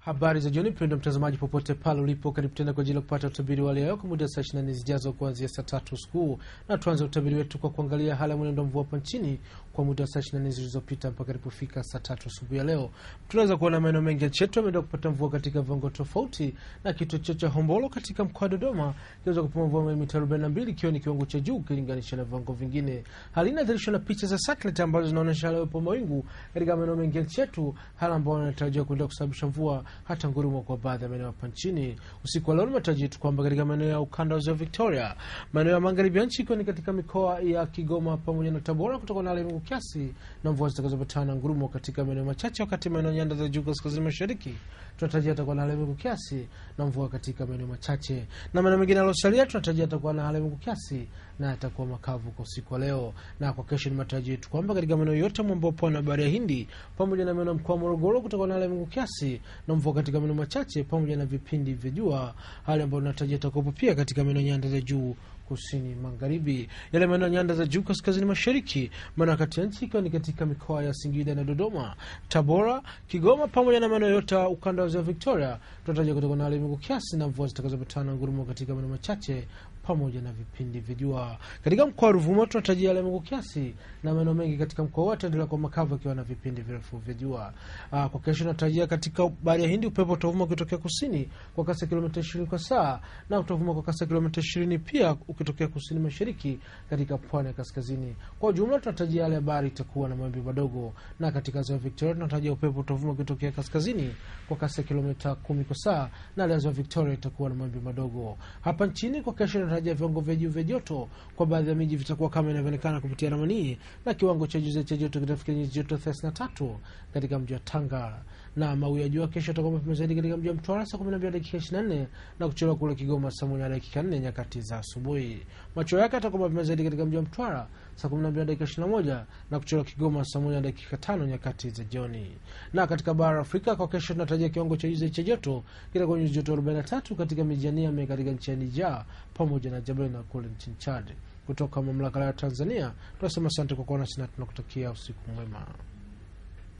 Habari za jioni mpendwa mtazamaji popote pale ulipo, karibu tena kwa ajili ya kupata utabiri wa leo kwa muda saa 24 zijazo kuanzia saa 3 usiku. Na tuanze utabiri wetu kwa kuangalia hali ya mwenendo mvua hapa nchini kwa muda saa 24 zilizopita mpaka ilipofika saa 3 asubuhi ya leo. Tunaweza kuona maeneo mengi ya chetu yameendelea kupata mvua katika viwango tofauti, na kituo cha Hombolo katika mkoa wa Dodoma kinaweza kupata mvua ya mita 42 ikiwa ni kiwango cha juu kulinganisha na viwango vingine. Hali inadhihirishwa na picha za satellite ambazo zinaonyesha leo ipo mawingu katika maeneo mengi ya chetu, hali ambayo inatarajiwa kuendelea kusababisha mvua hata ngurumo kwa baadhi ya maeneo hapa nchini. Usiku wa leo tunatarajia kwamba katika maeneo ya ukanda wa Ziwa Victoria, maeneo ya magharibi ya nchi ni katika mikoa ya Kigoma pamoja na Tabora kutoka na hali ya kiasi na mvua zitakazopatana na ngurumo katika maeneo machache, wakati maeneo nyanda za juu kaskazini mashariki tunatarajia atakuwa na hali ya kiasi na mvua katika maeneo machache, na maeneo mengine yaliyosalia tunatarajia atakuwa na hali ya kiasi na atakuwa makavu kwa usiku wa leo. Na kwa kesho ni matarajio yetu kwamba katika maeneo yote mwambao pwani ya Bahari ya Hindi pamoja na maeneo mkoa wa Morogoro kutakuwa na hali ya kiasi na mvua katika maeneo machache pamoja na vipindi vya jua, hali ambayo tunatarajia itakuwa pia katika maeneo nyanda za juu kusini magharibi, yale maeneo nyanda za juu kaskazini mashariki, maana kati ya nchi ni katika mikoa ya Singida na Dodoma, Tabora, Kigoma pamoja na maeneo yote ukanda wa Ziwa Victoria tunatarajia kutakuwa na hali ya kiasi na mvua zitakazopatana na ngurumo katika maeneo machache pamoja na vipindi vya jua. Katika mkoa wa Ruvuma tunatarajia hali ya kiasi na maeneo mengi katika mkoa wote ndio kwa makavu ikiwa na vipindi virefu vya jua. Kwa kesho tunatarajia katika Bahari ya Hindi upepo utavuma kutokea kusini kwa kasi ya kilomita 20 kwa saa na utavuma kwa kasi ya kilomita 20 pia ukitokea kusini mashariki katika pwani ya kaskazini. Kwa ujumla tunatarajia hali ya bahari itakuwa na mawimbi madogo, na katika Ziwa Victoria tunatarajia upepo utavuma kutokea kaskazini kwa kasi ya kilomita 10 kwa saa na hali ya Ziwa Victoria itakuwa na mawimbi madogo. Hapa nchini kwa kesho tunatarajia viwango vya juu vya joto kwa baadhi ya miji vitakuwa kama inavyoonekana kupitia ramani, na kiwango cha juu cha joto kitafikia nyuzi joto 33 katika mji wa Tanga, na mawio ya jua kesho yatakuwa mapema zaidi katika mji wa Mtwara saa 12:24 na kuchelewa kule Kigoma saa 1:04 nyakati za asubuhi. Macho yake yatakuwa mapema zaidi katika mji wa Mtwara saa 12:21 na kuchelewa Kigoma saa 1:05 nyakati za jioni. Na katika bara Afrika kwa kesho tunatarajia kiwango cha juu cha joto kitakuwa nyuzi joto 43 katika miji ya Niamey katika nchi ya Niger pamoja na Jabena kule nchini Chad. Kutoka mamlaka ya Tanzania tunasema asante kwa kuona, sina tunakutakia usiku mwema.